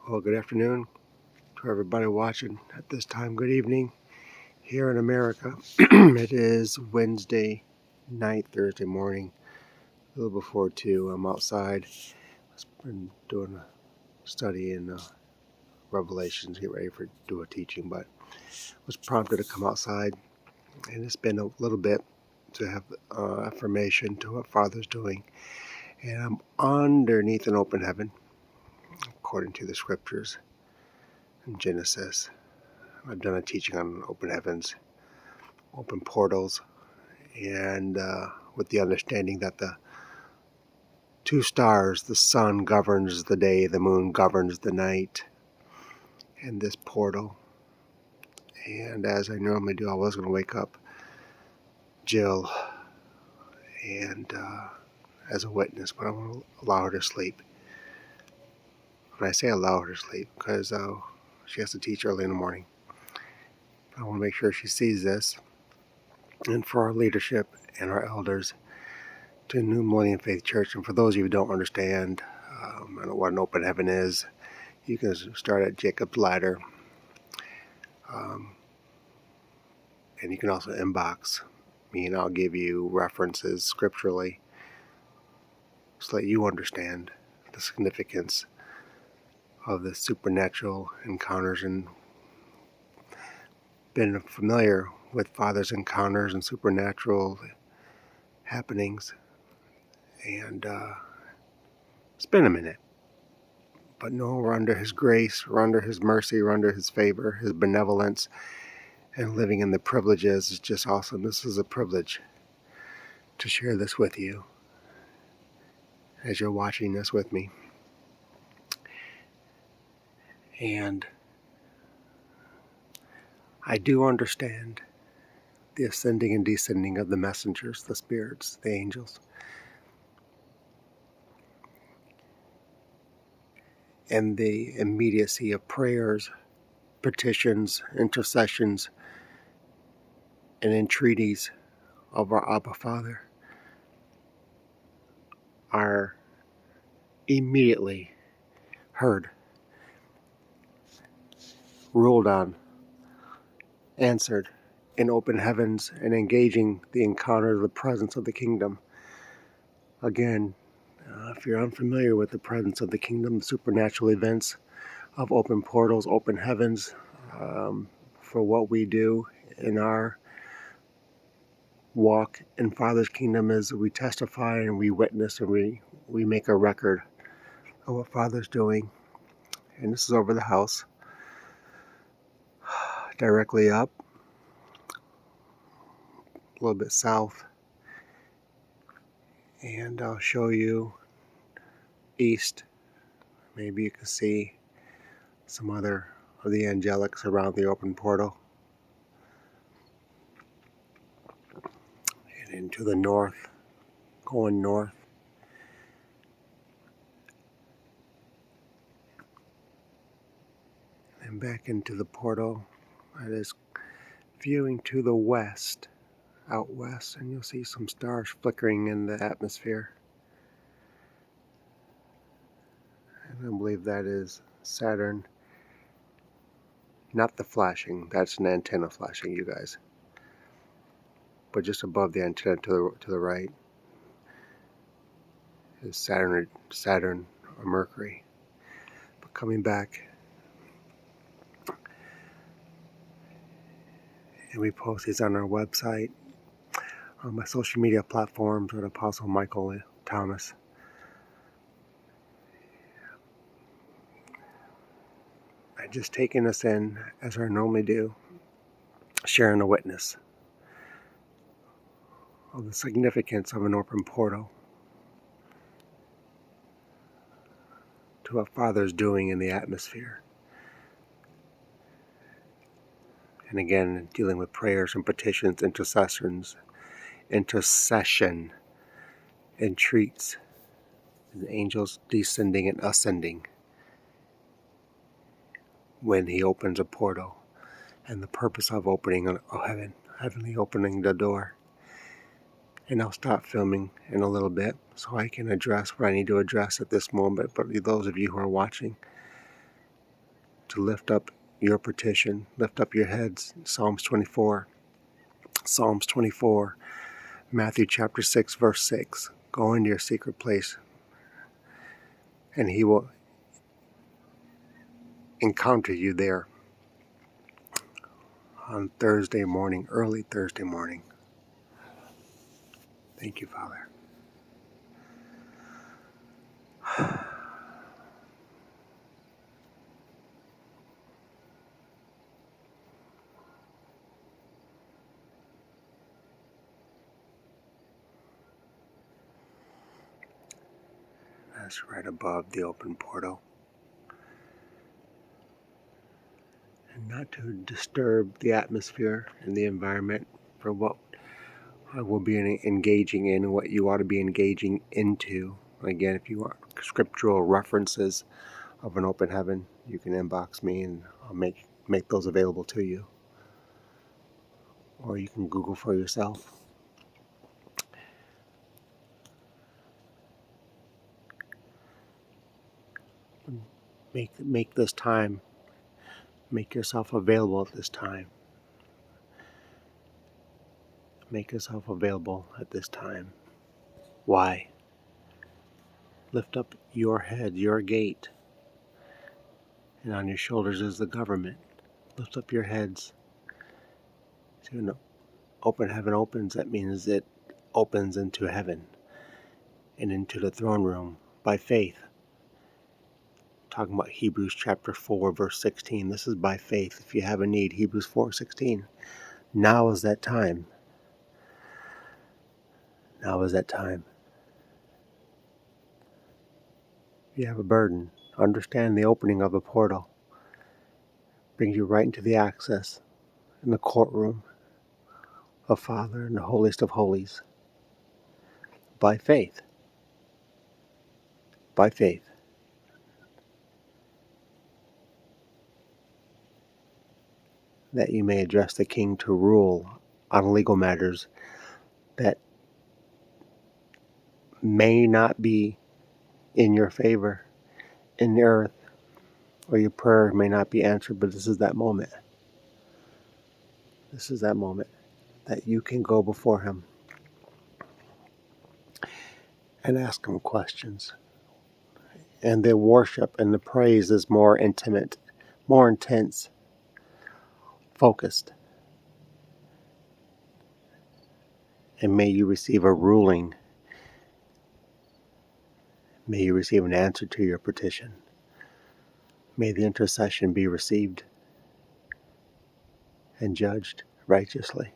Well, good afternoon to everybody watching at this time. Good evening here in America. It is Wednesday night, Thursday morning, a little before 2. I'm outside. I've been doing a study in Revelations, get ready for do a teaching, but was prompted to come outside, and it's been a little bit to have affirmation to what Father's doing. And I'm underneath an open heaven, according to the scriptures in Genesis. I've done a teaching on open heavens, open portals, and with the understanding that the two stars, the sun governs the day, the moon governs the night, and this portal. And as I normally do, I was going to wake up Jill and as a witness, but I want to allow her to sleep. When I say allow her to sleep, because she has to teach early in the morning. I want to make sure she sees this, and for our leadership and our elders to New Millennium Faith Church. And for those of you who don't understand what an open heaven is, you can start at Jacob's Ladder, and you can also inbox me, and I'll give you references scripturally so that you understand the significance of the supernatural encounters, and been familiar with Father's encounters and supernatural happenings, and it's been a minute. But no, we're under His grace, we're under His mercy, we're under His favor, His benevolence, and living in the privileges is just awesome. This is a privilege to share this with you as you're watching this with me. And I do understand the ascending and descending of the messengers, the spirits, the angels, and the immediacy of prayers, petitions, intercessions, and entreaties of our Abba Father are immediately heard, ruled on, answered in open heavens, and engaging the encounter of the presence of the kingdom. Again, if you're unfamiliar with the presence of the kingdom, supernatural events of open portals, open heavens, for what we do in our walk in Father's kingdom is we testify and we witness and we make a record of what Father's doing. And this is over the house, directly up, a little bit south, and I'll show you east. Maybe you can see some other of the angelics around the open portal. And into the north, going north. And back into the portal that is viewing to the west, out west, and you'll see some stars flickering in the atmosphere. And I believe that is Saturn. Not the flashing, that's an antenna flashing, you guys. But just above the antenna to the right is Saturn or Mercury. But coming back, and we post these on our website, on my social media platforms with Apostle Michael Thomas. And just taking us in as I normally do, sharing a witness of the significance of an open portal to what Father's doing in the atmosphere. And again, dealing with prayers and petitions, intercession, entreats, and angels descending and ascending when He opens a portal, and the purpose of opening heavenly opening the door. And I'll stop filming in a little bit so I can address what I need to address at this moment. But those of you who are watching, to lift up your petition, lift up your heads. Psalms 24, Matthew chapter 6, verse 6. Go into your secret place, and he will encounter you there on Thursday morning, early Thursday morning. Thank you, Father. That's right above the open portal. And not to disturb the atmosphere and the environment for what I will be engaging in and what you ought to be engaging into. Again, if you want scriptural references of an open heaven, you can inbox me and I'll make those available to you. Or you can Google for yourself. Make this time. Make yourself available at this time. Make yourself available at this time. Why? Lift up your head, your gate, and on your shoulders is the government. Lift up your heads. So an open heaven opens. That means it opens into heaven and into the throne room by faith. Talking about Hebrews chapter 4, verse 16. This is by faith. If you have a need, Hebrews 4:16. Now is that time. Now is that time. If you have a burden, understand the opening of the portal brings you right into the access in the courtroom of Father in the holiest of holies. By faith. By faith. That you may address the King to rule on legal matters that may not be in your favor in the earth, or your prayer may not be answered, but this is that moment. This is that moment that you can go before Him and ask Him questions. And the worship and the praise is more intimate, more intense, focused. And may you receive a ruling. May you receive an answer to your petition. May the intercession be received and judged righteously.